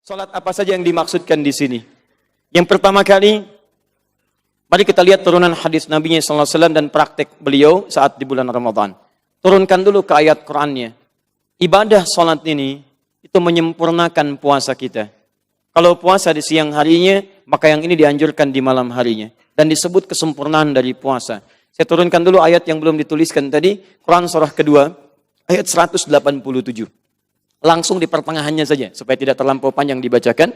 Salat apa saja yang dimaksudkan di sini? Yang pertama kali, mari kita lihat turunan hadis Nabi SAW dan praktek beliau saat di bulan Ramadan. Turunkan dulu ke ayat Qur'annya. Ibadah salat ini, itu menyempurnakan puasa kita. Kalau puasa di siang harinya, maka yang ini dianjurkan di malam harinya. Dan disebut kesempurnaan dari puasa. Saya turunkan dulu ayat yang belum dituliskan tadi. Quran surah kedua, ayat 187. Langsung di pertengahannya saja, supaya tidak terlampau panjang dibacakan.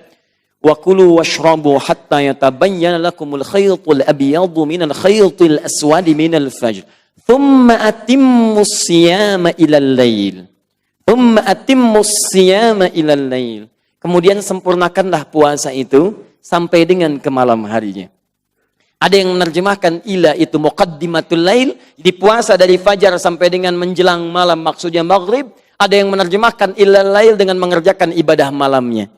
Wa kulu washrabu hatta yatabayyana lakumul khaytul abyadu minal khaytil aswadi minal fajr. Thumma atimmus siyama ilal lail. Thumma atimmus siyama ilal lail. Kemudian sempurnakanlah puasa itu sampai dengan ke malam harinya. Ada yang menerjemahkan ila itu muqaddimatul lail, di puasa dari fajar sampai dengan menjelang malam, maksudnya maghrib. Ada yang menerjemahkan ilal lail dengan mengerjakan ibadah malamnya.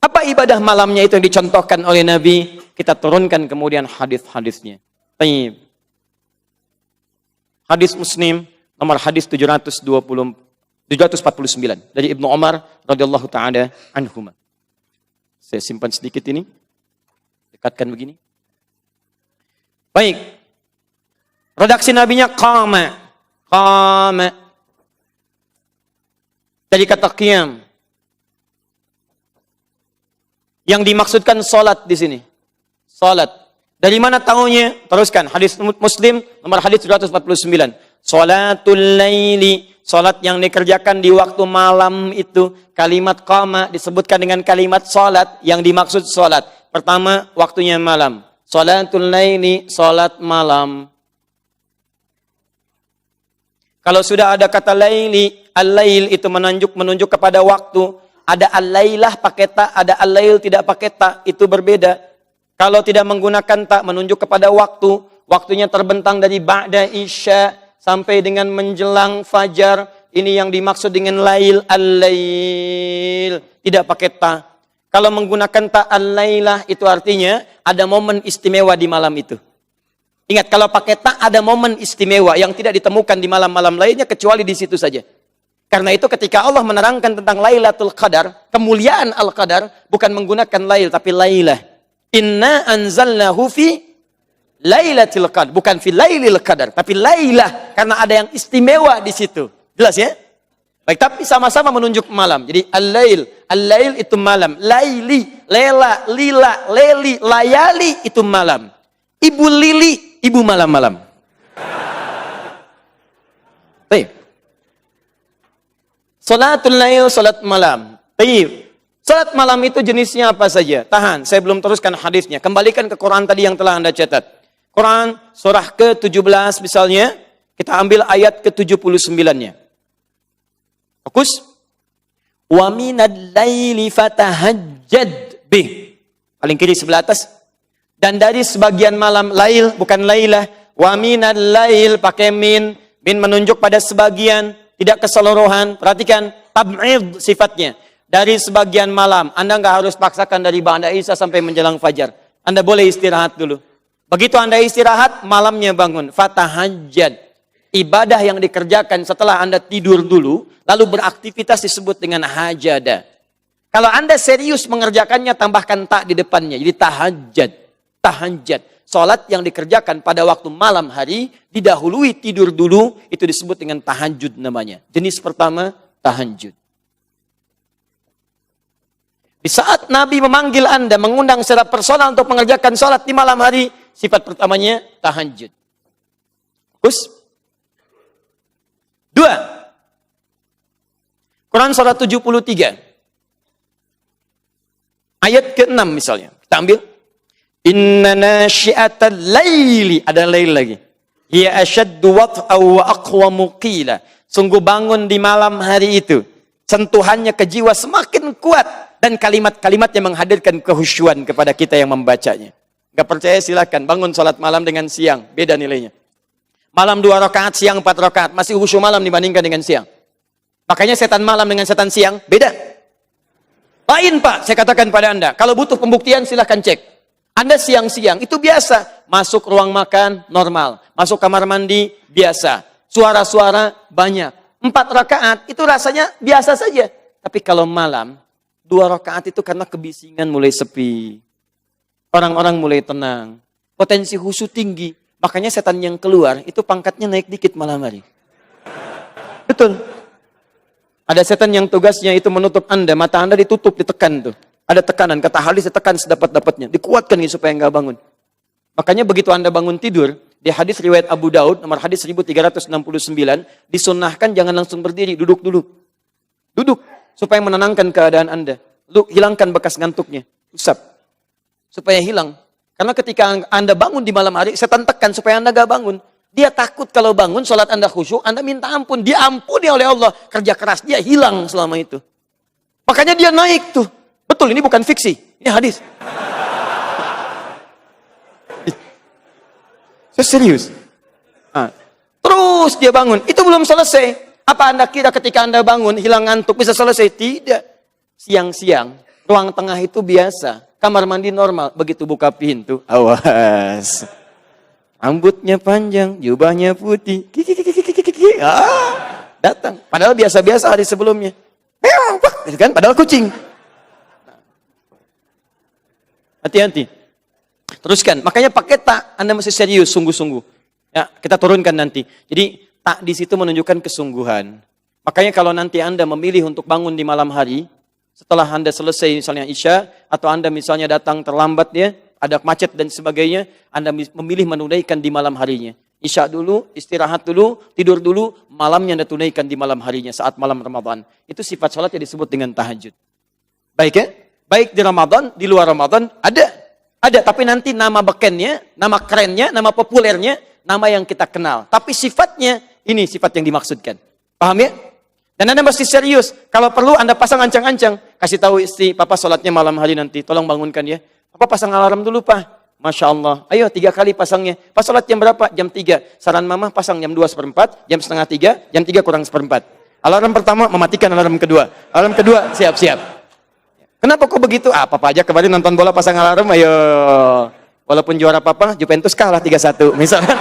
Apa ibadah malamnya itu yang dicontohkan oleh Nabi? Kita turunkan kemudian hadis-hadisnya. Baik. Hadis Muslim nomor hadis 749 dari Ibnu Umar radhiyallahu taala anhuma. Saya simpan sedikit ini. Dekatkan begini. Baik. Redaksi nabinya qama. Dari kata qiyam. Yang dimaksudkan salat di sini. Salat. Dari mana tahunya? Teruskan hadis Muslim nomor hadis 249. Salatul laili, salat yang dikerjakan di waktu malam itu. Kalimat qama disebutkan dengan kalimat salat yang dimaksud salat. Pertama, waktunya malam. Salatul laili, salat malam. Kalau sudah ada kata laili, al-lail itu menunjuk kepada waktu. Ada al-lailah pakai ta, ada al-lail tidak pakai ta, itu berbeda. Kalau tidak menggunakan ta menunjuk kepada waktu, waktunya terbentang dari ba'da isya sampai dengan menjelang fajar. Ini yang dimaksud dengan lail, al-lail, tidak pakai ta. Kalau menggunakan ta al-lailah itu artinya ada momen istimewa di malam itu. Ingat, kalau pakai ta ada momen istimewa yang tidak ditemukan di malam-malam lainnya kecuali di situ saja. Karena itu ketika Allah menerangkan tentang Lailatul Qadar, kemuliaan Al-Qadar bukan menggunakan lail tapi lailah. Inna anzalnahu fi Lailatul Qadar, bukan fi Lailil Qadar, tapi lailah karena ada yang istimewa di situ. Jelas ya? Baik, tapi sama-sama menunjuk malam. Jadi al-lail itu malam, laili, lela, lila, leli, layali itu malam. Ibu lili, ibu malam-malam. Baik. Salatul lail, salat malam. Baik. Salat malam itu jenisnya apa saja? Tahan, saya belum teruskan hadisnya. Kembalikan ke Quran tadi yang telah Anda catat. Quran surah ke-17 misalnya, kita ambil ayat ke-79-nya. Fokus. Wa minal laili fatahajjad bih. Paling kiri sebelah atas. Dan dari sebagian malam, lail bukan lailah. Wa minal lail pakai min menunjuk pada sebagian, tidak keseluruhan. Perhatikan tab'id sifatnya. Dari sebagian malam, Anda nggak harus paksakan dari ba'da isya sampai menjelang fajar. Anda boleh istirahat dulu. Begitu Anda istirahat, malamnya bangun. Fatahajjad. Ibadah yang dikerjakan setelah Anda tidur dulu, lalu beraktivitas disebut dengan hajada. Kalau Anda serius mengerjakannya, tambahkan ta di depannya. Jadi tahajjad. Tahajjud, salat yang dikerjakan pada waktu malam hari, didahului tidur dulu, itu disebut dengan tahajud namanya. Jenis pertama, tahajud. Di saat Nabi memanggil Anda, mengundang secara personal untuk mengerjakan salat di malam hari, sifat pertamanya, tahajud. Fokus. 2. Quran surah 73. Ayat ke-6 misalnya. Kita ambil. Inna nasyi'atal laili, ada lail lagi. Hiya asyaddu wat'aw wa aqwamu qila. Sungguh bangun di malam hari itu, sentuhannya ke jiwa semakin kuat dan kalimat-kalimat yang menghadirkan kehusyuan kepada kita yang membacanya. Enggak percaya silakan bangun salat malam dengan siang, beda nilainya. Malam 2 rakaat, siang 4 rakaat, masih khusyuk malam dibandingkan dengan siang. Makanya setan malam dengan setan siang beda. Lain Pak, saya katakan pada Anda, kalau butuh pembuktian silahkan cek. Anda siang-siang, itu biasa. Masuk ruang makan, normal. Masuk kamar mandi, biasa. Suara-suara, banyak. 4 rakaat, itu rasanya biasa saja. Tapi kalau malam, 2 rakaat itu karena kebisingan mulai sepi. Orang-orang mulai tenang. Potensi khusyuk tinggi. Makanya setan yang keluar, itu pangkatnya naik dikit malam hari. Betul. Ada setan yang tugasnya itu menutup Anda, mata Anda ditutup, ditekan tuh. Ada tekanan, kata hadis ditekan sedapat-dapatnya. Dikuatkan gitu supaya nggak bangun. Makanya begitu Anda bangun tidur, di hadis riwayat Abu Daud, nomor hadis 1369, disunnahkan jangan langsung berdiri, duduk dulu. Duduk, supaya menenangkan keadaan Anda. Lu hilangkan bekas ngantuknya, usap. Supaya hilang. Karena ketika Anda bangun di malam hari, setan tekan supaya Anda gak bangun. Dia takut kalau bangun, sholat Anda khusyuk, Anda minta ampun. Diampuni oleh Allah. Kerja keras dia hilang selama itu. Makanya dia naik tuh. Betul, ini bukan fiksi. Ini hadis. Saya serius. Nah, terus dia bangun. Itu belum selesai. Apa Anda kira ketika Anda bangun, hilang ngantuk, bisa selesai? Tidak. Siang-siang, ruang tengah itu biasa. Kamar mandi normal, begitu buka pintu, awas. Rambutnya panjang, jubahnya putih. Datang. Padahal biasa-biasa hari sebelumnya. Kan? Padahal kucing. Hati-hati. Teruskan. Makanya pakai tak, Anda mesti serius, sungguh-sungguh. Ya, kita turunkan nanti. Jadi, tak di situ menunjukkan kesungguhan. Makanya kalau nanti Anda memilih untuk bangun di malam hari, setelah Anda selesai misalnya Isya, atau Anda misalnya datang terlambat ya, ada macet dan sebagainya, Anda memilih menunaikan di malam harinya. Isya dulu, istirahat dulu, tidur dulu, malamnya Anda tunaikan di malam harinya saat malam Ramadan. Itu sifat sholat yang disebut dengan tahajud. Baik ya? Baik di Ramadan, di luar Ramadan, ada. Ada, tapi nanti nama bekennya, nama kerennya, nama populernya, nama yang kita kenal. Tapi sifatnya, ini sifat yang dimaksudkan. Paham ya? Dan Anda mesti serius. Kalau perlu Anda pasang ancang-ancang. Kasih tahu istri, Papa sholatnya malam hari nanti. Tolong bangunkan ya. Papa pasang alarm dulu, Pak. Masya Allah. Ayo 3 kali pasangnya. Pas sholat jam berapa? Jam 3. Saran Mama pasang jam 2:15, jam setengah 3, jam 3 kurang 1/4. Alarm pertama mematikan alarm kedua. Alarm kedua siap-siap. Kenapa kok begitu? Papa aja kemarin nonton bola pasang alarm. Ayo. Walaupun juara Papa, Juventus kalah 3-1. Misalnya.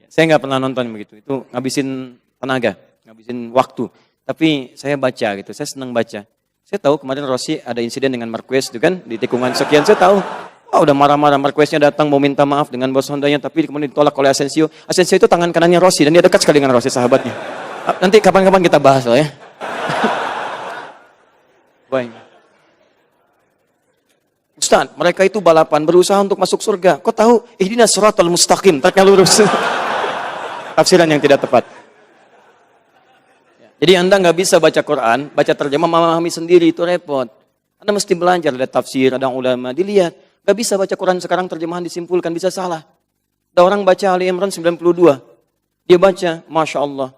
Saya nggak pernah nonton begitu. Itu ngabisin tenaga, ngabisin waktu. Tapi saya baca gitu, saya senang baca. Saya tahu kemarin Rossi ada insiden dengan Marquez itu kan, di tikungan sekian saya tahu. Udah marah-marah, Marqueznya datang mau minta maaf dengan bos Hondanya, tapi kemudian ditolak oleh Asensio. Asensio itu tangan kanannya Rossi dan dia dekat sekali dengan Rossi, sahabatnya. Nanti kapan-kapan kita bahas lah ya. Baik. Ustaz, mereka itu balapan, berusaha untuk masuk surga. Kok tahu? Ihdinas siratal mustaqim, tariknya lurus. Tafsiran yang tidak tepat. Jadi Anda nggak bisa baca Quran, baca terjemah, memahami sendiri, itu repot. Anda mesti belajar, ada tafsir, ada ulama, dilihat. Nggak bisa baca Quran sekarang terjemahan disimpulkan, bisa salah. Ada orang baca Ali Imran 92. Dia baca, Masya Allah.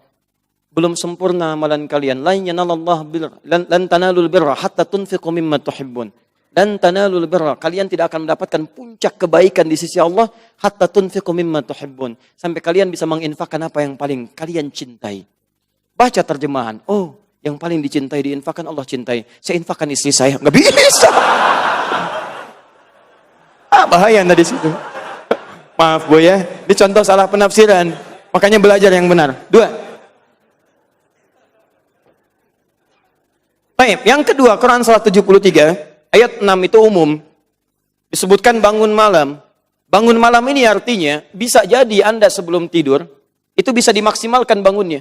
Belum sempurna amalan kalian. Lan tanalul birra hatta tunfiqu mimma tuhibbun. Dan tanalul birra, kalian tidak akan mendapatkan puncak kebaikan di sisi Allah hatta tunfiqu mimma tuhibbun, sampai kalian bisa menginfakkan apa yang paling kalian cintai. Baca terjemahan. Oh, yang paling dicintai diinfakkan, Allah cintai. Saya infakkan istri saya. Enggak bisa. Bahaya Anda di situ. Maaf Bu ya, ini contoh salah penafsiran. Makanya belajar yang benar. 2. Baik, yang kedua, Quran surah 73 ayat 6 itu umum. Disebutkan bangun malam. Bangun malam ini artinya bisa jadi Anda sebelum tidur itu bisa dimaksimalkan bangunnya.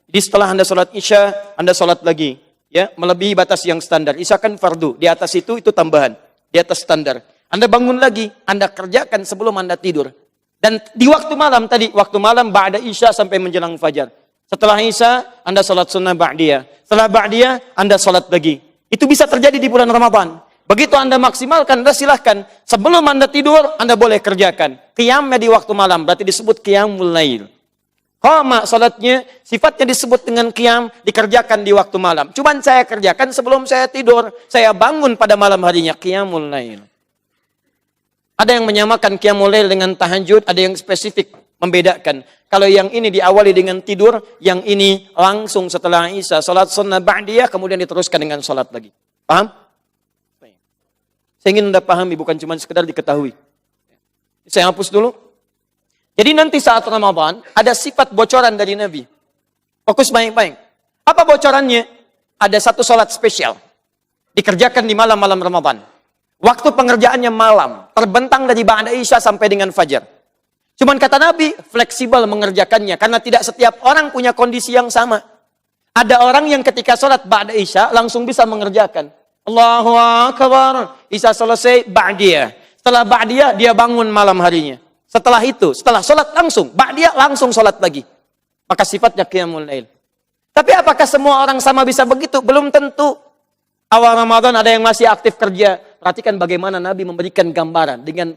Jadi setelah Anda sholat Isya, Anda sholat lagi, ya, melebihi batas yang standar. Isya kan fardu, di atas itu tambahan, di atas standar. Anda bangun lagi, Anda kerjakan sebelum Anda tidur. Dan di waktu malam tadi, waktu malam ba'da Isya sampai menjelang fajar. Setelah Isya, Anda sholat sunnah ba'diyah. Setelah ba'diyah, Anda sholat lagi. Itu bisa terjadi di bulan Ramadan. Begitu Anda maksimalkan, Anda silahkan. Sebelum Anda tidur, Anda boleh kerjakan. Qiyamnya di waktu malam, berarti disebut qiyamul lail. Qama, salatnya, sifatnya disebut dengan qiyam, dikerjakan di waktu malam. Cuman saya kerjakan sebelum saya tidur. Saya bangun pada malam harinya, qiyamul lail. Ada yang menyamakan qiyamul lail dengan tahajud, ada yang spesifik membedakan. Kalau yang ini diawali dengan tidur, yang ini langsung setelah Isya, salat sunnah ba'diyah, kemudian diteruskan dengan salat lagi. Paham? Saya ingin Anda pahami, bukan cuma sekedar diketahui. Saya hapus dulu. Jadi nanti saat Ramadan, ada sifat bocoran dari Nabi. Fokus baik-baik. Apa bocorannya? Ada satu sholat spesial. Dikerjakan di malam-malam Ramadan. Waktu pengerjaannya malam. Terbentang dari ba'da isya sampai dengan fajar. Cuman kata Nabi, fleksibel mengerjakannya. Karena tidak setiap orang punya kondisi yang sama. Ada orang yang ketika sholat ba'da isya langsung bisa mengerjakan. Allahu Akbar. Isya selesai, ba'diyah. Setelah ba'diyah, dia bangun malam harinya. Setelah itu, setelah sholat langsung, ba'diyah langsung sholat lagi. Maka sifatnya qiyamul lail. Tapi apakah semua orang sama bisa begitu? Belum tentu. Awal Ramadan ada yang masih aktif kerja. Perhatikan bagaimana Nabi memberikan gambaran. Dengan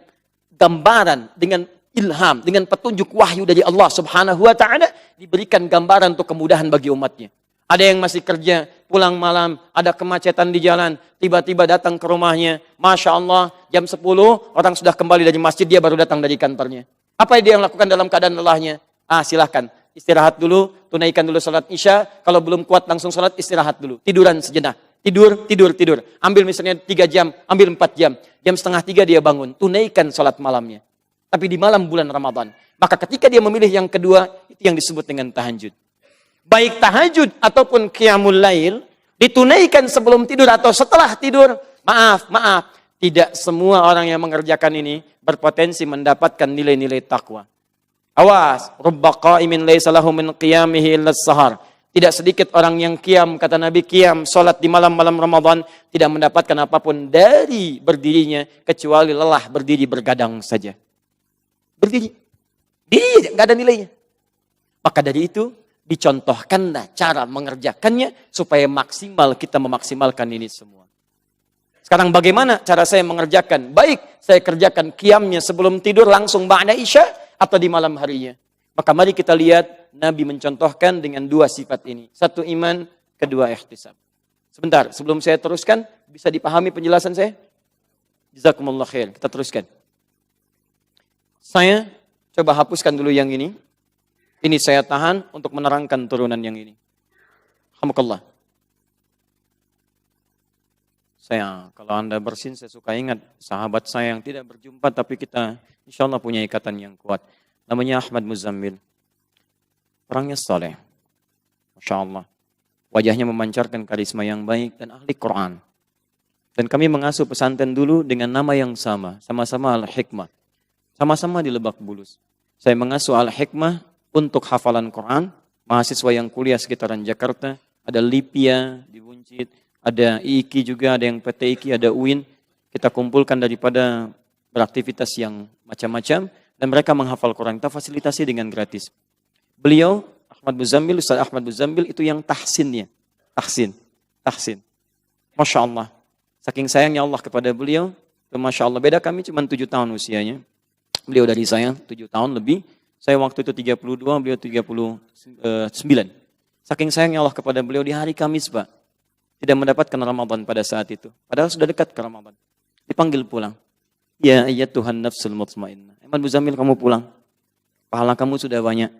ilham, dengan petunjuk wahyu dari Allah subhanahu wa ta'ala. Diberikan gambaran untuk kemudahan bagi umatnya. Ada yang masih kerja, pulang malam, ada kemacetan di jalan. Tiba-tiba datang ke rumahnya. Masya Allah, jam 10, orang sudah kembali dari masjid, dia baru datang dari kantornya. Apa yang dia lakukan dalam keadaan lelahnya? Silahkan. Istirahat dulu, tunaikan dulu salat isya. Kalau belum kuat langsung salat, istirahat dulu. Tiduran sejenak. Tidur. Ambil misalnya 3 jam, ambil 4 jam. Jam setengah 3 dia bangun. Tunaikan salat malamnya. Tapi di malam bulan Ramadan. Maka ketika dia memilih yang kedua, itu yang disebut dengan tahajud. Baik tahajud ataupun qiyamul lail, ditunaikan sebelum tidur atau setelah tidur. Maaf. Tidak semua orang yang mengerjakan ini berpotensi mendapatkan nilai-nilai takwa. Awas, rubba qa'imin laisa lahu min qiyamihi illa as-sahar. Tidak sedikit orang yang qiyam, kata Nabi, qiyam salat di malam-malam Ramadan tidak mendapatkan apapun dari berdirinya kecuali lelah berdiri bergadang saja. Berdiri. Diri enggak ada nilainya. Maka dari itu dicontohkanlah cara mengerjakannya supaya maksimal kita memaksimalkan ini semua. Sekarang bagaimana cara saya mengerjakan? Baik, saya kerjakan qiyamnya sebelum tidur langsung ba'da isya atau di malam harinya. Maka mari kita lihat Nabi mencontohkan dengan 2 sifat ini. 1 iman, 2 ihtisab. Sebentar, sebelum saya teruskan, bisa dipahami penjelasan saya? Jazakumullah khair. Kita teruskan. Saya coba hapuskan dulu yang ini. Ini saya tahan untuk menerangkan turunan yang ini. Alhamdulillah. Kalau Anda bersin, saya suka ingat sahabat saya yang tidak berjumpa, tapi kita insya Allah punya ikatan yang kuat. Namanya Ahmad Muzammil. Orangnya saleh. Masya Allah. Wajahnya memancarkan karisma yang baik dan ahli Quran. Dan kami mengasuh pesantren dulu dengan nama yang sama. Sama-sama Al-Hikmah. Sama-sama di Lebak Bulus. Saya mengasuh Al-Hikmah untuk hafalan Quran. Mahasiswa yang kuliah sekitaran Jakarta. Ada Lipia di Buncit. Ada IIKI juga, ada yang PT IIKI, ada UIN. Kita kumpulkan daripada beraktivitas yang macam-macam. Dan mereka menghafal Quran. Kita fasilitasi dengan gratis. Beliau, Ustaz Ahmad Muzammil, itu yang tahsinnya. Tahsin. Masya Allah. Saking sayangnya Allah kepada beliau. Masya Allah, beda kami cuma 7 tahun usianya. Beliau dari saya 7 tahun lebih. Saya waktu itu 32, beliau 39. Saking sayangnya Allah kepada beliau di hari Kamis, Pak. Tidak mendapatkan Ramadan pada saat itu. Padahal sudah dekat ke Ramadan. Dipanggil pulang. Ya Tuhan nafsul mutmainnah. Ahmad Muzammil, kamu pulang. Pahala kamu sudah banyak.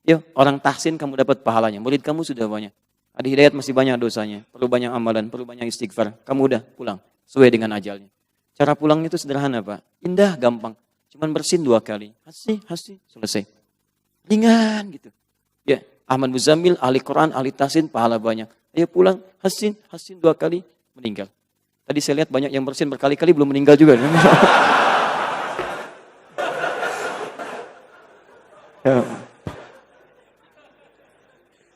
Yuk, orang tahsin kamu dapat pahalanya. Murid kamu sudah banyak. Ada hidayat masih banyak dosanya. Perlu banyak amalan, perlu banyak istighfar. Kamu udah pulang. Sesuai dengan ajalnya. Cara pulangnya itu sederhana, Pak. Indah, gampang. Cuman bersin 2 kali. Hasi, selesai. Ringan gitu. Ya, Ahmad Muzammil, ahli Quran, ahli tahsin, pahala banyak. Ayo pulang, hasin 2 kali, meninggal. Tadi saya lihat banyak yang bersin berkali-kali belum meninggal juga. Ya.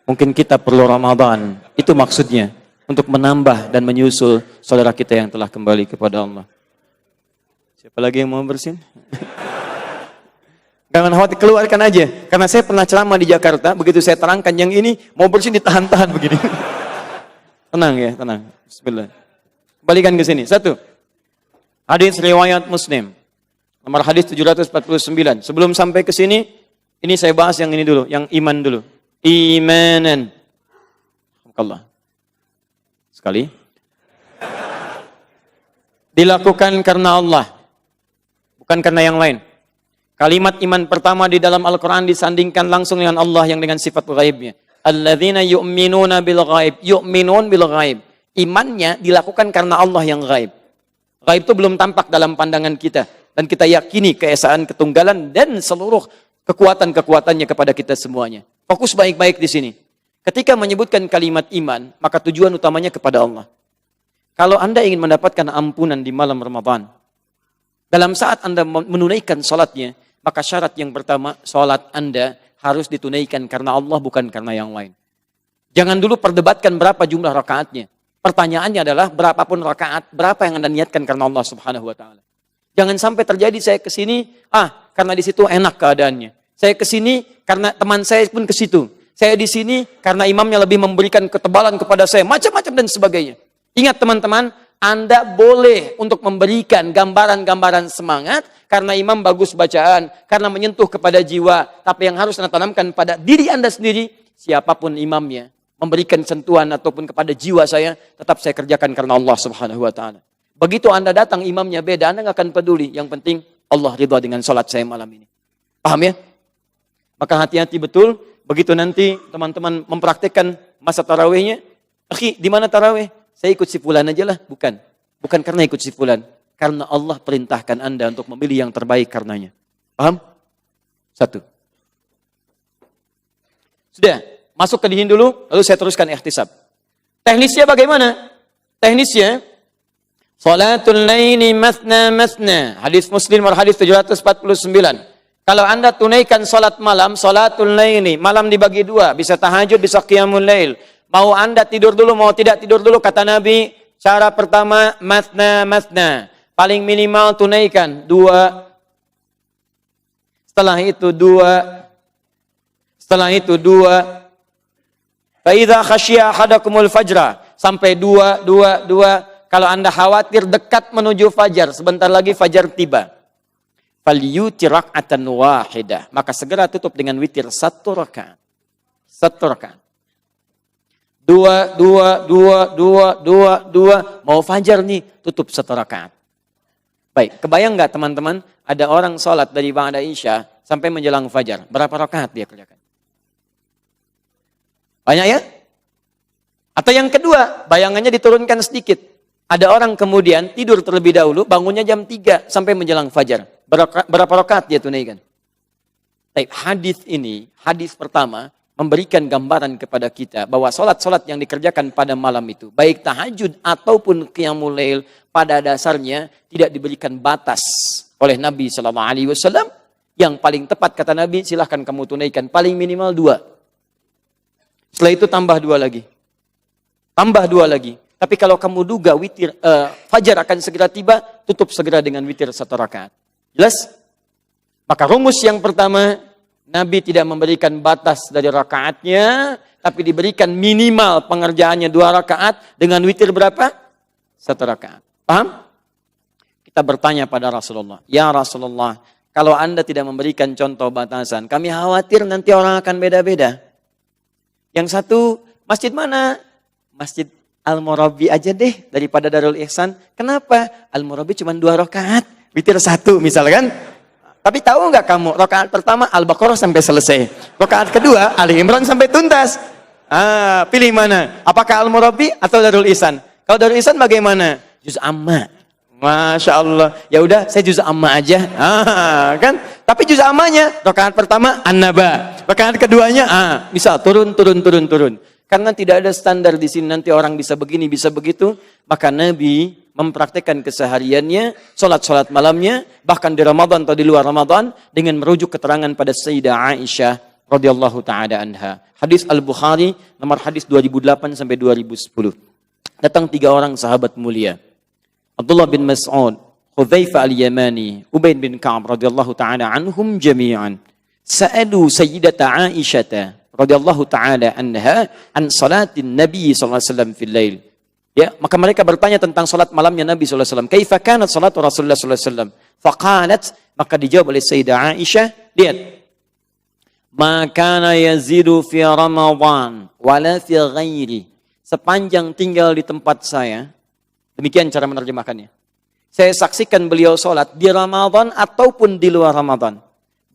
Mungkin kita perlu Ramadan. Itu maksudnya. Untuk menambah dan menyusul saudara kita yang telah kembali kepada Allah. Siapa lagi yang mau bersin? Jangan khawatir, keluarkan aja. Karena saya pernah ceramah di Jakarta. Begitu saya terangkan yang ini, mau bersin ditahan-tahan begini. Tenang ya, tenang. Bismillah. Kembalikan ke sini. 1. Hadis riwayat Muslim. Nomor hadis 749. Sebelum sampai ke sini, ini saya bahas yang ini dulu, yang iman dulu. Imanan. Allah. Sekali. Dilakukan karena Allah. Bukan karena yang lain. Kalimat iman pertama di dalam Al-Quran disandingkan langsung dengan Allah yang dengan sifat ghaibnya. Alladzina yu'minuna bil ghaib. Yu'minun bil ghaib. Imannya dilakukan karena Allah yang ghaib. Ghaib itu belum tampak dalam pandangan kita. Dan kita yakini keesaan ketunggalan dan seluruh kekuatan-kekuatannya kepada kita semuanya. Fokus baik-baik di sini. Ketika menyebutkan kalimat iman, maka tujuan utamanya kepada Allah. Kalau Anda ingin mendapatkan ampunan di malam Ramadan, dalam saat Anda menunaikan salatnya, maka syarat yang pertama, salat Anda harus ditunaikan karena Allah, bukan karena yang lain. Jangan dulu perdebatkan berapa jumlah rakaatnya. Pertanyaannya adalah berapapun rakaat, berapa yang Anda niatkan karena Allah Subhanahu wa taala. Jangan sampai terjadi saya ke sini, karena di situ enak keadaannya. Saya ke sini karena teman saya pun ke situ. Saya di sini karena imamnya lebih memberikan ketebalan kepada saya, macam-macam dan sebagainya. Ingat teman-teman, Anda boleh untuk memberikan gambaran-gambaran semangat karena imam bagus bacaan, karena menyentuh kepada jiwa. Tapi yang harus Anda tanamkan pada diri Anda sendiri, siapapun imamnya, memberikan sentuhan ataupun kepada jiwa saya, tetap saya kerjakan karena Allah Subhanahu wa taala. Begitu Anda datang imamnya beda, Anda nggak akan peduli. Yang penting Allah ridha dengan salat saya malam ini. Paham ya? Maka hati-hati betul. Begitu nanti teman-teman mempraktikkan masa tarawihnya, akhi, di mana tarawih? Saya ikut si fulan aja lah. Bukan. Bukan karena ikut si fulan. Karena Allah perintahkan Anda untuk memilih yang terbaik karenanya. Paham? Satu. Sudah. Masuk ke dihin dulu, lalu saya teruskan ihtisab. Teknisnya bagaimana? Teknisnya, salatul laili mathna mathna. Hadis Muslim hadis 749. Kalau Anda tunaikan salat malam, salatul laili, malam dibagi dua, bisa tahajud, bisa qiyamul lail. Mau Anda tidur dulu, mau tidak tidur dulu, kata Nabi, cara pertama, mathna mathna. Paling minimal tunaikan 2. Setelah itu 2. Setelah itu 2. Fa idza khasyiya ahadakumul fajra, sampai 2. Kalau Anda khawatir dekat menuju fajar, sebentar lagi fajar tiba. Falyutir rak'atan wahidah, maka segera tutup dengan witir 1 rakaat. 1 rakaat. 2. Mau fajar nih, tutup 1 rakaat. Baik, kebayang nggak teman-teman, ada orang sholat dari ba'da isya sampai menjelang fajar. Berapa rakaat dia kerjakan? Banyak ya? Atau yang kedua, bayangannya diturunkan sedikit. Ada orang kemudian tidur terlebih dahulu, bangunnya jam 3 sampai menjelang fajar. Berapa rakaat dia tunaikan? Hadis ini, hadis pertama, memberikan gambaran kepada kita bahwa sholat-sholat yang dikerjakan pada malam itu, baik tahajud ataupun qiyamul lail, pada dasarnya tidak diberikan batas oleh Nabi SAW. Yang paling tepat kata Nabi, silahkan kamu tunaikan paling minimal 2. Setelah itu tambah 2 lagi. Tambah 2 lagi. Tapi kalau kamu duga witir fajar akan segera tiba, tutup segera dengan witir 1 rakaat. Jelas? Maka rumus yang pertama, Nabi tidak memberikan batas dari rakaatnya, tapi diberikan minimal pengerjaannya 2 rakaat dengan witir berapa? 1 rakaat. Paham? Kita bertanya pada Rasulullah, ya Rasulullah, kalau Anda tidak memberikan contoh batasan, kami khawatir nanti orang akan beda-beda. Yang satu, masjid mana? Masjid Al-Murabi aja deh, daripada Darul Ihsan. Kenapa? Al-Murabi cuma 2 rakaat, witir 1 misalkan. Tapi tahu nggak kamu, rakaat pertama Al-Baqarah sampai selesai. Rakaat kedua Ali Imran sampai tuntas. Pilih mana? Apakah Al-Murabi atau Darul Ihsan? Kalau Darul Ihsan bagaimana? Juz amma. Masya Allah. Ya udah, saya juz amma aja. Kan? Tapi juz ammanya rakaat pertama An-Naba. Rakaat keduanya misal turun. Karena tidak ada standar di sini, nanti orang bisa begini, bisa begitu, maka Nabi mempraktekkan kesehariannya, sholat malamnya, bahkan di Ramadan atau di luar Ramadan, dengan merujuk keterangan pada Sayyidah Aisyah radhiyallahu ta'ala anha. Hadis Al-Bukhari, nomor hadis 2008 sampai 2010. Datang 3 orang sahabat mulia. Abdullah bin Mas'ud, Hudzaifah al-Yamani, Ubaid bin Ka'ab radhiyallahu ta'ala anhum jami'an. Sa'alu Sayyidata Aisyah radhiyallahu ta'ala anha an salatin Nabi sallallahu alaihi wasallam fil lail. Ya, maka mereka bertanya tentang salat malamnya Nabi sallallahu alaihi wasallam. Kaifa kanat salatu Rasulullah sallallahu alaihi wasallam? Faqalat, maka dijawab oleh Sayyidah Aisyah, lihat. Ma kana yazidu fi Ramadan wala fi ghairi. Sepanjang tinggal di tempat saya, demikian cara menerjemahkannya. Saya saksikan beliau salat di Ramadan ataupun di luar Ramadan.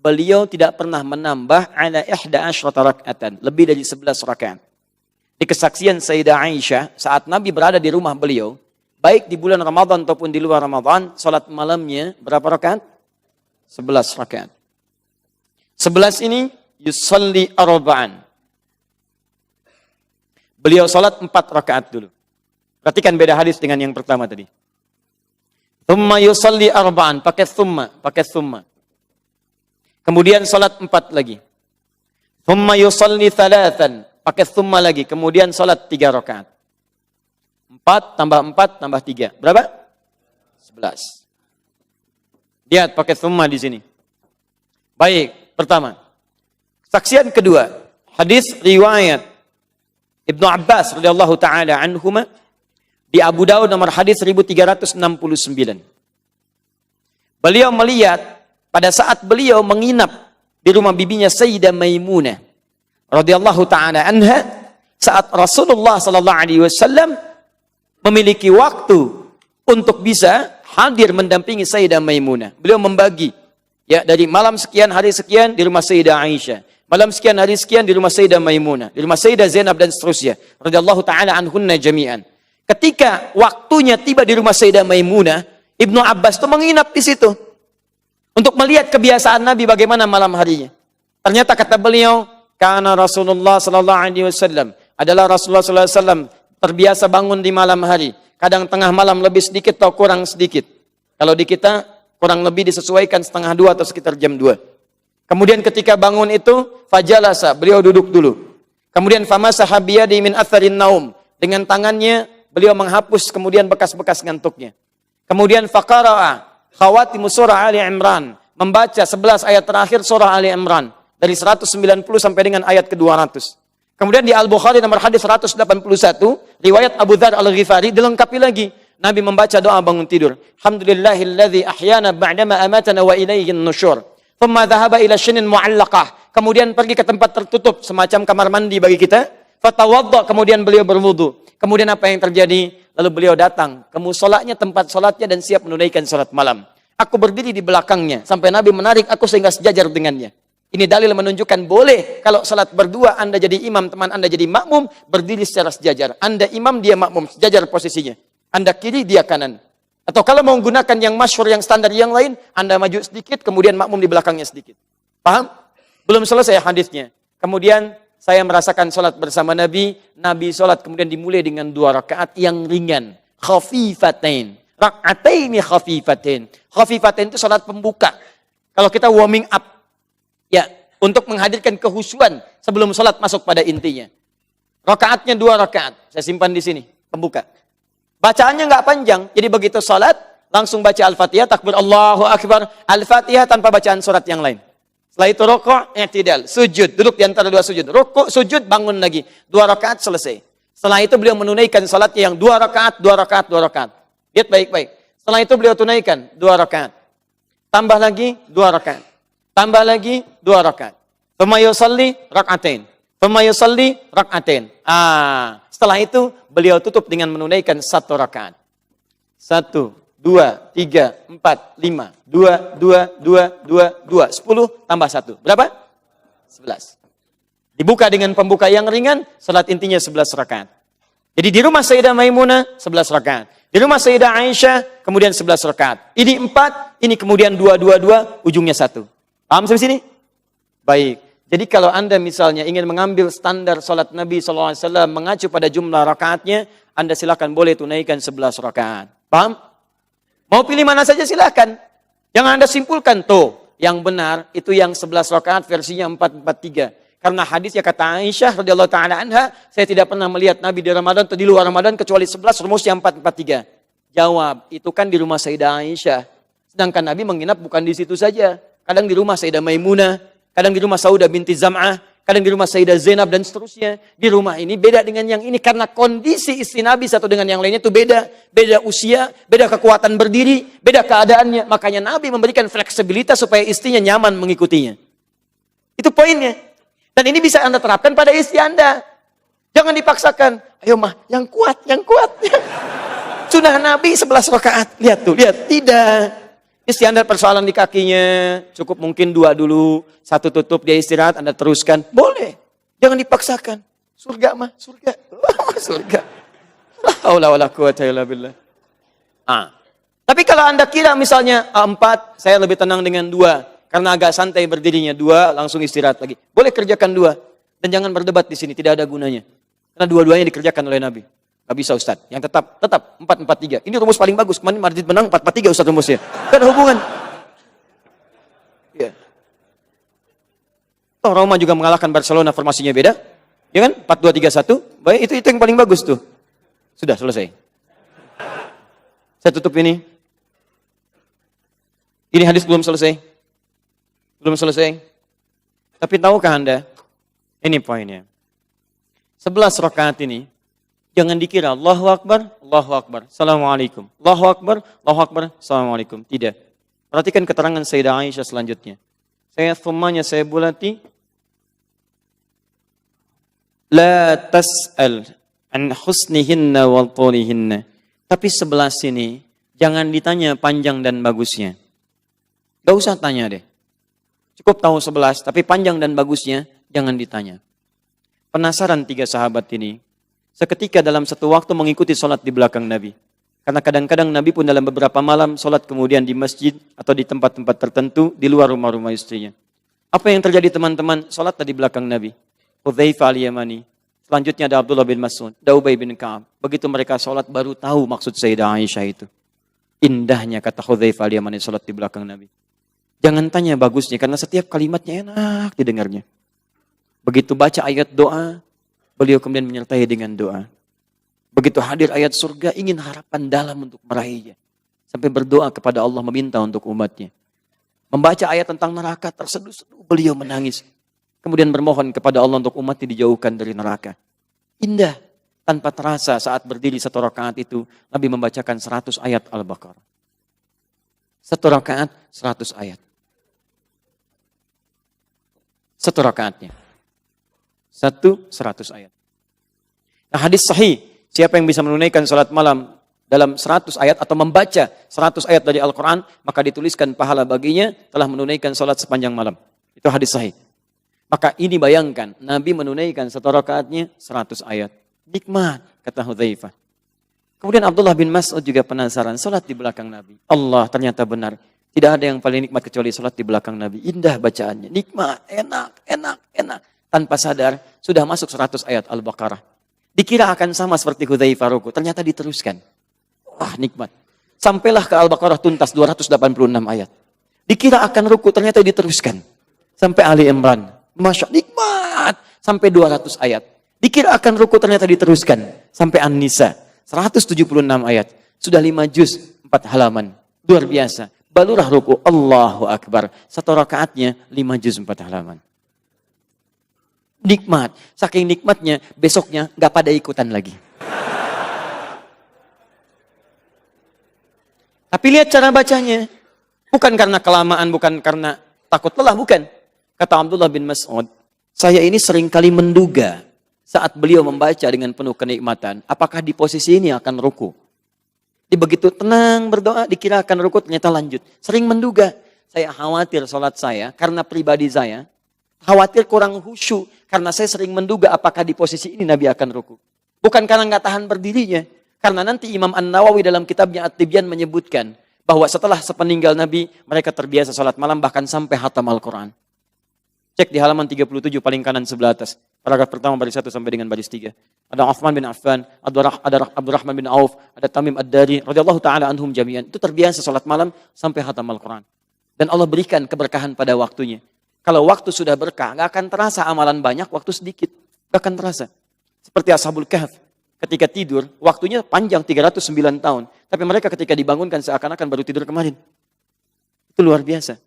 Beliau tidak pernah menambah ala 11 rakaatan, lebih dari 11 rakaat. Di kesaksian Sayyidah Aisyah, saat Nabi berada di rumah beliau, baik di bulan Ramadan ataupun di luar Ramadan, salat malamnya berapa rakaat? 11 rakaat. 11 ini yusalli arba'an. Beliau salat 4 rakaat dulu. Perhatikan beda hadis dengan yang pertama tadi. Thumma yusalli arba'an, pakai thumma. Kemudian salat 4 lagi. Thumma yusalli thalathan, pakai thumma lagi. Kemudian salat 3 rakaat. 4 tambah 4 tambah 3. Berapa? 11. Lihat pakai thumma di sini. Baik, pertama. Saksian kedua, hadis riwayat Ibnu Abbas radhiyallahu taala anhuma di Abu Daud nomor hadis 1369. Beliau melihat pada saat beliau menginap di rumah bibinya Sayyidah Maimunah radhiyallahu taala anha, saat Rasulullah sallallahu alaihi wasallam memiliki waktu untuk bisa hadir mendampingi Sayyidah Maimunah. Beliau membagi ya dari malam sekian hari sekian di rumah Sayyidah Aisyah, malam sekian hari sekian di rumah Sayyidah Maimunah, di rumah Sayyidah Zainab dan seterusnya radhiyallahu taala anhunna jami'an. Ketika waktunya tiba di rumah Sayyidah Maimunah, Ibnu Abbas itu menginap di situ untuk melihat kebiasaan Nabi bagaimana malam harinya. Ternyata kata beliau, karena Rasulullah sallallahu alaihi wasallam adalah Rasulullah sallallahu alaihi wasallam terbiasa bangun di malam hari. Kadang tengah malam lebih sedikit atau kurang sedikit. Kalau di kita kurang lebih disesuaikan 1:30 atau sekitar jam 2. Kemudian ketika bangun itu fajalasa, beliau duduk dulu. Kemudian famasaha biyadi min atharin naum, dengan tangannya beliau menghapus kemudian bekas-bekas ngantuknya. Kemudian faqara'a khawatimu surah Ali Imran, membaca 11 ayat terakhir surah Ali Imran dari 190 sampai dengan ayat ke-200. Kemudian di Al-Bukhari nomor hadis 181, riwayat Abu Dzar Al-Ghifari dilengkapi lagi. Nabi membaca doa bangun tidur. Alhamdulillahilladzi ahyana ba'dama amatana wa ilaihin nusyur. Thumma dhahaba ila shinin mu'allaqah. Kemudian pergi ke tempat tertutup semacam kamar mandi bagi kita. Fatawadda, kemudian beliau berwudu. Kemudian apa yang terjadi? Lalu beliau datang ke musolanya, tempat sholatnya, dan siap menunaikan sholat malam. Aku berdiri di belakangnya sampai Nabi menarik aku sehingga sejajar dengannya. Ini dalil menunjukkan boleh kalau salat berdua, Anda jadi imam, teman Anda jadi makmum, berdiri secara sejajar. Anda imam, dia makmum, sejajar posisinya. Anda kiri, dia kanan. Atau kalau mau menggunakan yang masyhur, yang standar yang lain, Anda maju sedikit, kemudian makmum di belakangnya sedikit. Paham? Belum selesai hadisnya. Kemudian saya merasakan salat bersama Nabi. Nabi salat kemudian dimulai dengan 2 rakaat yang ringan. Khafifatain. Rak'ataini khafifatain. Khafifatain itu salat pembuka. Kalau kita warming up. Ya, untuk menghadirkan kehusuan sebelum salat masuk pada intinya. Rakaatnya 2 rakaat. Saya simpan di sini. Pembuka. Bacaannya nggak panjang. Jadi begitu salat, langsung baca Al-Fatihah, takbir Allahu Akbar. Al-Fatihah tanpa bacaan surat yang lain. Setelah itu rukuk, i'tidal, sujud, duduk di antara 2 sujud. Rukuk, sujud, bangun lagi. 2 rakaat selesai. Setelah itu beliau menunaikan salatnya yang 2 rakaat, 2 rakaat, 2 rakaat. Lihat baik-baik. Setelah itu beliau tunaikan 2 rakaat. Tambah lagi 2 rakaat. Tambah lagi 2 rakaat. Tsumma yusalli rak'atain. Tsumma yusalli rak'atain. Setelah itu beliau tutup dengan menunaikan 1 rakaat. 1, 2, 3, 4, 5, 2, 2, 2, 2, 2, 10 tambah 1. Berapa? 11. Dibuka dengan pembuka yang ringan, salat intinya 11 rakaat. Jadi di rumah Sayyidah Maimunah 11 rakaat. Di rumah Sayyidah Aisyah kemudian 11 rakaat. Ini 4, ini kemudian 2, 2, 2, ujungnya 1. Paham sampai sini? Baik. Jadi kalau Anda misalnya ingin mengambil standar salat Nabi SAW mengacu pada jumlah rakaatnya, Anda silakan boleh tunaikan 11 rakaat. Paham? Mau pilih mana saja silakan. Jangan Anda simpulkan, tuh, yang benar itu yang 11 rakaat versinya 443. Karena hadisnya kata Aisyah radhiyallahu taala anha, saya tidak pernah melihat Nabi di Ramadan atau di luar Ramadan kecuali 11 rumusnya 443. Jawab, itu kan di rumah Sayyidah Aisyah. Sedangkan Nabi menginap bukan di situ saja. Kadang di rumah Sayyidah Maimunah, kadang di rumah Saudah binti Zam'ah, kadang di rumah Sayyidah Zainab dan seterusnya. Di rumah ini beda dengan yang ini karena kondisi istri Nabi satu dengan yang lainnya itu beda. Beda usia, beda kekuatan berdiri, beda keadaannya. Makanya Nabi memberikan fleksibilitas supaya istrinya nyaman mengikutinya. Itu poinnya. Dan ini bisa Anda terapkan pada istri Anda. Jangan dipaksakan. Ayo mah, yang kuat, yang kuat. Sunnah Nabi 11 rakaat. Lihat tuh, lihat. Tidak. Istri Anda persoalan di kakinya, cukup mungkin 2 dulu, 1 tutup, dia istirahat, Anda teruskan. Boleh. Jangan dipaksakan. Surga mah, surga. Surga. La haula wala quwata illa billah. Tapi kalau Anda kira misalnya 4, saya lebih tenang dengan 2. Karena agak santai berdirinya 2, langsung istirahat lagi. Boleh kerjakan 2. Dan jangan berdebat di sini, tidak ada gunanya. Karena dua-duanya dikerjakan oleh Nabi. Gak bisa Ustaz. Yang tetap 4-4-3. Ini rumus paling bagus. Kemarin Madrid menang 4-4-3 Ustaz rumusnya. Gak ada hubungan. Ya. Toh Roma juga mengalahkan Barcelona, formasinya beda. Ya kan? 4-2-3-1. Baik, itu yang paling bagus tuh. Sudah selesai. Saya tutup ini. Ini hadis belum selesai. Belum selesai. Tapi tahukah Anda? Ini poinnya. 11 rakaat ini, jangan dikira Allahu Akbar, Assalamualaikum. Allahu Akbar, Assalamualaikum. Tidak. Perhatikan keterangan Sayyidah Aisyah selanjutnya. Saya bulati. La tas'al an husnihinna wal tulihinna. Tapi 11 ini, jangan ditanya panjang dan bagusnya. Gak usah tanya deh. Cukup tahu 11, tapi panjang dan bagusnya, jangan ditanya. Penasaran 3 sahabat ini. Seketika dalam satu waktu mengikuti sholat di belakang Nabi. Karena kadang-kadang Nabi pun dalam beberapa malam sholat kemudian di masjid atau di tempat-tempat tertentu di luar rumah-rumah istrinya. Apa yang terjadi teman-teman? Sholat di belakang Nabi. Hudzaifah al-Yamani. Selanjutnya ada Abdullah bin Mas'ud, Ubay bin Ka'ab. Begitu mereka sholat baru tahu maksud Sayyidah Aisyah itu. Indahnya kata Hudzaifah al-Yamani sholat di belakang Nabi. Jangan tanya bagusnya karena setiap kalimatnya enak didengarnya. Begitu baca ayat doa, beliau kemudian menyertai dengan doa. Begitu hadir ayat surga, ingin harapan dalam untuk meraihnya. Sampai berdoa kepada Allah meminta untuk umatnya. Membaca ayat tentang neraka, terseduh-seduh beliau menangis. Kemudian bermohon kepada Allah untuk umatnya dijauhkan dari neraka. Indah. Tanpa terasa saat berdiri 1 rakaat itu, Nabi membacakan 100 ayat Al-Baqarah. 1 rakaat, 100 ayat. 1 rakaatnya. 100 ayat. Nah, hadis sahih, siapa yang bisa menunaikan salat malam dalam 100 ayat atau membaca 100 ayat dari Al-Quran, maka dituliskan pahala baginya telah menunaikan salat sepanjang malam. Itu hadis sahih. Maka ini bayangkan, Nabi menunaikan 1 rakaatnya 100 ayat. Nikmat, kata Hudzaifah. Kemudian Abdullah bin Mas'ud juga penasaran, salat di belakang Nabi. Allah ternyata benar. Tidak ada yang paling nikmat kecuali salat di belakang Nabi. Indah bacaannya, nikmat, enak. Tanpa sadar, sudah masuk 100 ayat Al-Baqarah. Dikira akan sama seperti Hudzaifah ruku, ternyata diteruskan. Wah, nikmat. Sampailah ke Al-Baqarah tuntas 286 ayat. Dikira akan ruku, ternyata diteruskan. Sampai Ali Imran. Masya Allah, nikmat. Sampai 200 ayat. Dikira akan ruku, ternyata diteruskan. Sampai An-Nisa. 176 ayat. Sudah 5 juz, 4 halaman. Luar biasa. Balurah ruku. Allahu Akbar. 1 rakaatnya 5 juz 4 halaman. Nikmat. Saking nikmatnya, besoknya gak pada ikutan lagi. Tapi lihat cara bacanya. Bukan karena kelamaan, bukan karena takut lelah, bukan. Kata Abdullah bin Mas'ud, saya ini seringkali menduga saat beliau membaca dengan penuh kenikmatan, apakah di posisi ini akan ruku. Di begitu tenang berdoa, dikira akan ruku, ternyata lanjut. Sering menduga, saya khawatir sholat saya, karena pribadi saya, khawatir kurang khusyuk, karena saya sering menduga apakah di posisi ini Nabi akan ruku. Bukan karena nggak tahan berdirinya, karena nanti Imam An-Nawawi dalam kitabnya At-Tibyan menyebutkan, bahwa setelah sepeninggal Nabi, mereka terbiasa sholat malam, bahkan sampai hatam Al-Quran. Cek di halaman 37 paling kanan sebelah atas. Paragraf pertama baris 1 sampai dengan baris 3. Ada Uthman bin Affan, ada Abdurrahman bin Auf, ada Tamim Ad-Dari, radhiyallahu ta'ala anhum jami'an. Itu terbiasa salat malam sampai khatam Al-Quran. Dan Allah berikan keberkahan pada waktunya. Kalau waktu sudah berkah, gak akan terasa amalan banyak, waktu sedikit. Gak akan terasa. Seperti Ashabul Kahf. Ketika tidur, waktunya panjang 309 tahun. Tapi mereka ketika dibangunkan seakan-akan baru tidur kemarin. Itu luar biasa.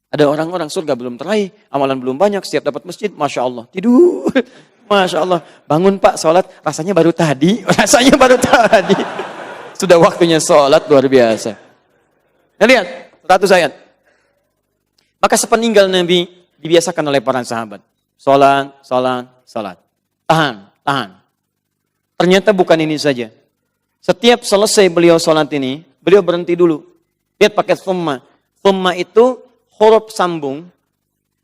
Ada orang-orang surga belum teraih, amalan belum banyak, setiap dapat masjid, Masya Allah, tidur. Masya Allah, bangun Pak, sholat, rasanya baru tadi. Sudah waktunya sholat, luar biasa. Nah, lihat, 100 ayat. Maka sepeninggal Nabi, dibiasakan oleh para sahabat. Sholat. Tahan. Ternyata bukan ini saja. Setiap selesai beliau sholat ini, beliau berhenti dulu. Lihat pakai thumma. Thumma itu huruf sambung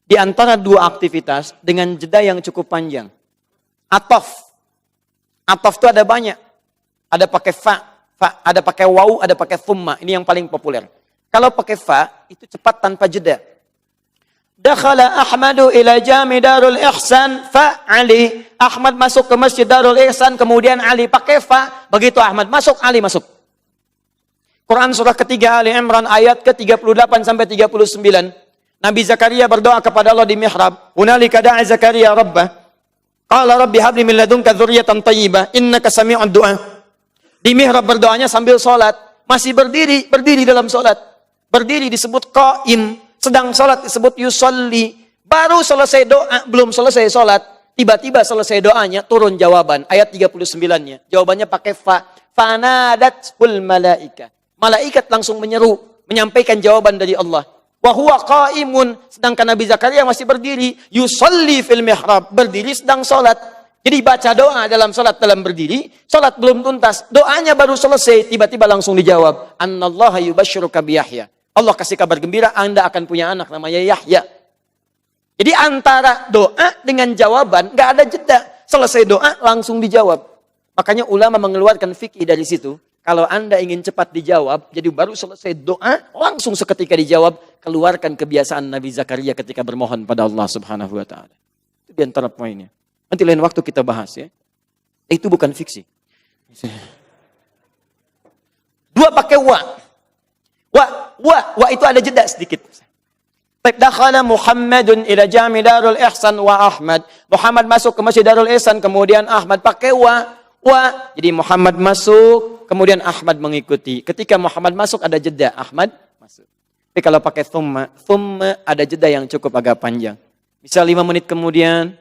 di antara 2 aktivitas dengan jeda yang cukup panjang. Atof itu ada banyak. Ada pakai fa, ada pakai waw, ada pakai thumma. Ini yang paling populer. Kalau pakai fa, itu cepat tanpa jeda. Dakhala Ahmadu ila jami Darul Ihsan fa Ali. Ahmad masuk ke Masjid Darul Ihsan, kemudian Ali pakai fa. Begitu Ahmad masuk, Ali masuk. Quran surah ketiga Ali Imran ayat ke-38 sampai 39. Nabi Zakaria berdoa kepada Allah di mihrab. Hunalika da'a Zakaria rabbah. Qala rabbi habli min ladunka dzurriyyatan thayyibah innaka sami'ud du'a. Di mihrab berdoanya sambil salat, masih berdiri dalam salat. Berdiri disebut qaim, sedang salat disebut yusolli. Baru selesai doa, belum selesai salat, tiba-tiba selesai doanya turun jawaban ayat 39-nya. Jawabannya pakai fa. Fanadatul malaika. Malaikat langsung menyeru, menyampaikan jawaban dari Allah. Wa huwa qaimun, sedangkan Nabi Zakaria masih berdiri, yusolli fil mihrab, berdiri sedang salat. Jadi baca doa dalam salat dalam berdiri, salat belum tuntas, doanya baru selesai, tiba-tiba langsung dijawab, annallaha yubashshiruka bi Yahya. Allah kasih kabar gembira, Anda akan punya anak namanya Yahya. Jadi antara doa dengan jawaban enggak ada jeda. Selesai doa langsung dijawab. Makanya ulama mengeluarkan fikih dari situ. Kalau Anda ingin cepat dijawab, jadi baru selesai doa, langsung seketika dijawab, keluarkan kebiasaan Nabi Zakaria ketika bermohon pada Allah Subhanahu wa taala. Itu di antara poinnya. Nanti lain waktu kita bahas ya. Itu bukan fiksi. Dua pakai wa. Wa itu ada jeda sedikit. Dakhala Muhammadun ila jami Darul Ihsan wa Ahmad. Muhammad masuk ke Masjid Darul Ihsan, kemudian Ahmad pakai wa. Jadi Muhammad masuk, kemudian Ahmad mengikuti. Ketika Muhammad masuk ada jeda, Ahmad masuk. Tapi kalau pakai thumma ada jeda yang cukup agak panjang. Misal 5 menit kemudian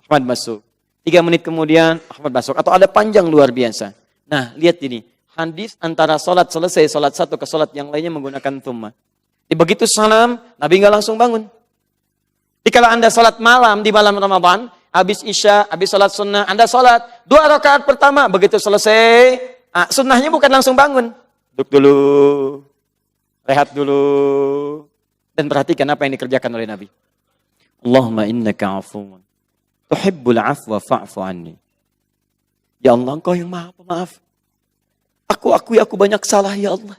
Ahmad masuk. 3 menit kemudian Ahmad masuk. Atau ada panjang luar biasa. Nah, lihat ini. Hadis antara salat selesai, salat satu ke salat yang lainnya menggunakan thumma. Begitu salam, Nabi nggak langsung bangun. Jadi kalau Anda salat malam di malam Ramadan, habis Isya, habis salat sunnah, Anda salat 2 rakaat pertama, begitu selesai, sunnahnya bukan langsung bangun. Duduk dulu, rehat dulu, dan perhatikan apa yang dikerjakan oleh Nabi. Allahumma innaka afuwun tuhibbul afwa fa'fu anni. Ya Allah, Engkau yang Maha Pemaaf. Aku akui aku banyak salah ya Allah.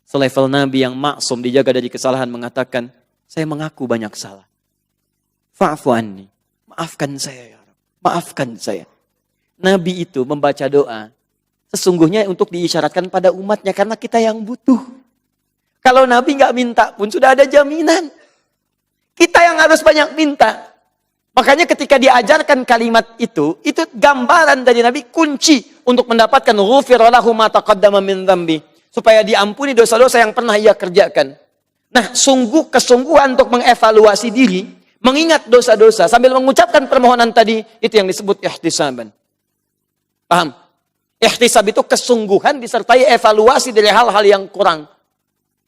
Selevel Nabi yang maksum dijaga dari kesalahan mengatakan, saya mengaku banyak salah. Fa'fu anni. Maafkan saya ya Rabb. Maafkan saya. Nabi itu membaca doa sesungguhnya untuk diisyaratkan pada umatnya karena kita yang butuh. Kalau Nabi nggak minta pun sudah ada jaminan. Kita yang harus banyak minta. Makanya ketika diajarkan kalimat itu gambaran dari Nabi kunci untuk mendapatkan ghufira lahu ma taqaddama min dzambi, supaya diampuni dosa-dosa yang pernah ia kerjakan. Nah, kesungguhan untuk mengevaluasi diri, mengingat dosa-dosa sambil mengucapkan permohonan tadi, itu yang disebut ihtisaban. Paham? Ihtisab itu kesungguhan disertai evaluasi dari hal-hal yang kurang.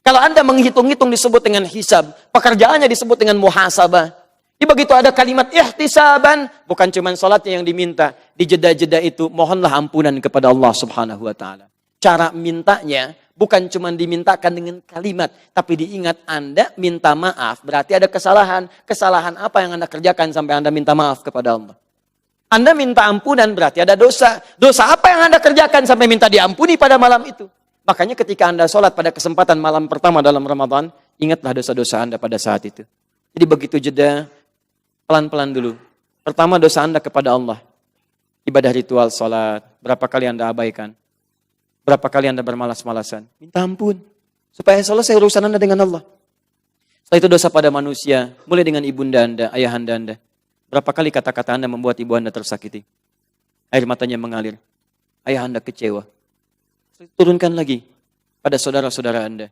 Kalau Anda menghitung-hitung disebut dengan hisab, pekerjaannya disebut dengan muhasabah. Jadi begitu ada kalimat ihtisaban, bukan cuma salatnya yang diminta. Di jeda-jeda itu, mohonlah ampunan kepada Allah Subhanahu wa ta'ala. Cara mintanya bukan cuma dimintakan dengan kalimat, tapi diingat Anda minta maaf, berarti ada kesalahan. Kesalahan apa yang Anda kerjakan sampai Anda minta maaf kepada Allah? Anda minta ampunan berarti ada dosa. Dosa apa yang Anda kerjakan sampai minta diampuni pada malam itu? Makanya ketika Anda sholat pada kesempatan malam pertama dalam Ramadan, ingatlah dosa-dosa Anda pada saat itu. Jadi begitu jeda, pelan-pelan dulu. Pertama dosa Anda kepada Allah. Ibadah ritual sholat, berapa kali Anda abaikan? Berapa kali Anda bermalas-malasan? Minta ampun. Supaya selesai urusan Anda dengan Allah. Setelah itu dosa pada manusia, mulai dengan ibunda Anda, ayahanda Anda. Berapa kali kata-kata Anda membuat ibu Anda tersakiti? Air matanya mengalir. Ayah Anda kecewa. Turunkan lagi pada saudara-saudara Anda.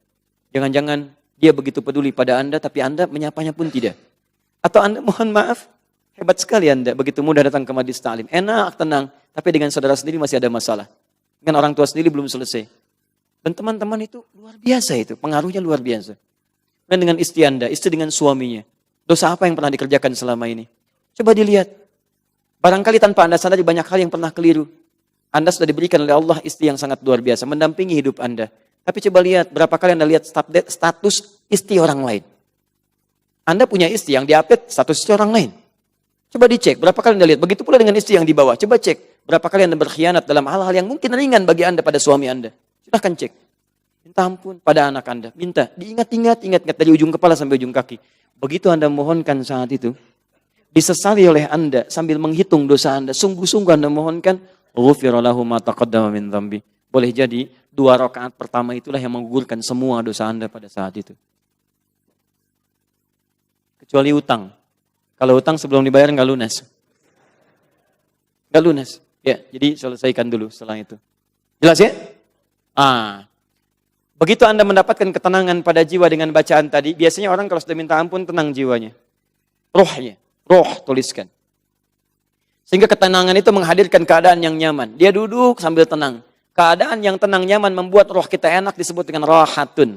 Jangan-jangan dia begitu peduli pada Anda, tapi Anda menyapanya pun tidak. Atau Anda mohon maaf, hebat sekali Anda, begitu mudah datang ke majlis ta'lim. Enak, tenang, tapi dengan saudara sendiri masih ada masalah. Dengan orang tua sendiri belum selesai. Dan teman-teman itu luar biasa itu, pengaruhnya luar biasa. Dan dengan istri Anda, istri dengan suaminya. Dosa apa yang pernah dikerjakan selama ini? Coba dilihat. Barangkali tanpa Anda sadari banyak hal yang pernah keliru. Anda sudah diberikan oleh Allah istri yang sangat luar biasa, mendampingi hidup Anda. Tapi coba lihat, berapa kali Anda lihat status istri orang lain. Anda punya istri yang diupdate status istri orang lain. Coba dicek, berapa kali Anda lihat. Begitu pula dengan istri yang di bawah. Coba cek, berapa kali Anda berkhianat dalam hal-hal yang mungkin ringan bagi Anda pada suami Anda. Silahkan cek. Minta ampun pada anak Anda. Minta. Diingat-ingat dari ujung kepala sampai ujung kaki. Begitu Anda mohonkan saat itu, disesali oleh Anda sambil menghitung dosa Anda. Sungguh-sungguh Anda mohonkan, ghufira lahu ma taqaddama min dzambi. Boleh jadi 2 rakaat pertama itulah yang menggugurkan semua dosa Anda pada saat itu. Kecuali utang. Kalau utang sebelum dibayar nggak lunas. Nggak lunas. Ya, jadi selesaikan dulu setelah itu. Jelas ya? Begitu Anda mendapatkan ketenangan pada jiwa dengan bacaan tadi, biasanya orang kalau sudah minta ampun, tenang jiwanya. Rohnya, tuliskan. Sehingga ketenangan itu menghadirkan keadaan yang nyaman. Dia duduk sambil tenang. Keadaan yang tenang nyaman membuat roh kita enak disebut dengan rahatun.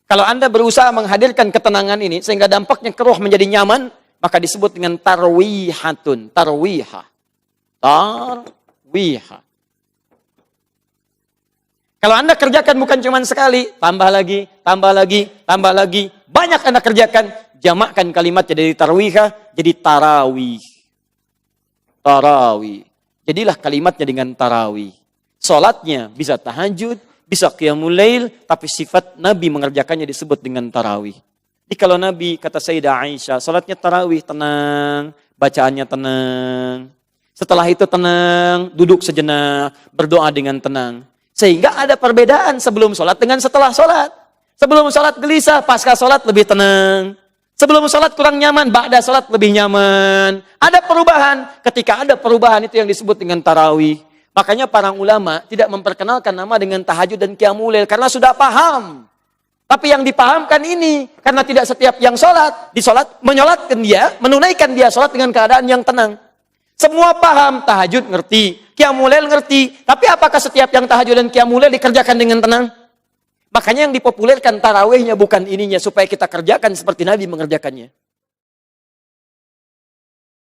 Kalau Anda berusaha menghadirkan ketenangan ini, sehingga dampaknya ke roh menjadi nyaman, maka disebut dengan tarwihatun. Tarwiha. Kalau Anda kerjakan bukan cuma sekali, tambah lagi. Banyak Anda kerjakan, jamakkan kalimatnya dari tarwiha jadi tarawih. Jadilah kalimatnya dengan tarawih. Salatnya bisa tahajud, bisa qiyamul lail, tapi sifat Nabi mengerjakannya disebut dengan tarawih. Jadi kalau Nabi, kata Sayyidah Aisyah, salatnya tarawih tenang, bacaannya tenang. Setelah itu tenang, duduk sejenak, berdoa dengan tenang. Sehingga ada perbedaan sebelum sholat dengan setelah sholat. Sebelum sholat gelisah, pasca sholat lebih tenang. Sebelum sholat kurang nyaman, ba'da sholat lebih nyaman. Ada perubahan. Ketika ada perubahan itu yang disebut dengan tarawih. Makanya para ulama tidak memperkenalkan nama dengan tahajud dan qiyamul lail karena sudah paham. Tapi yang dipahamkan ini, karena tidak setiap yang sholat, menyolatkan dia, menunaikan dia sholat dengan keadaan yang tenang. Semua paham, tahajud ngerti, qiyamul lail ngerti. Tapi apakah setiap yang tahajud dan qiyamul lail dikerjakan dengan tenang? Makanya yang dipopulerkan tarawihnya bukan ininya, supaya kita kerjakan seperti Nabi mengerjakannya.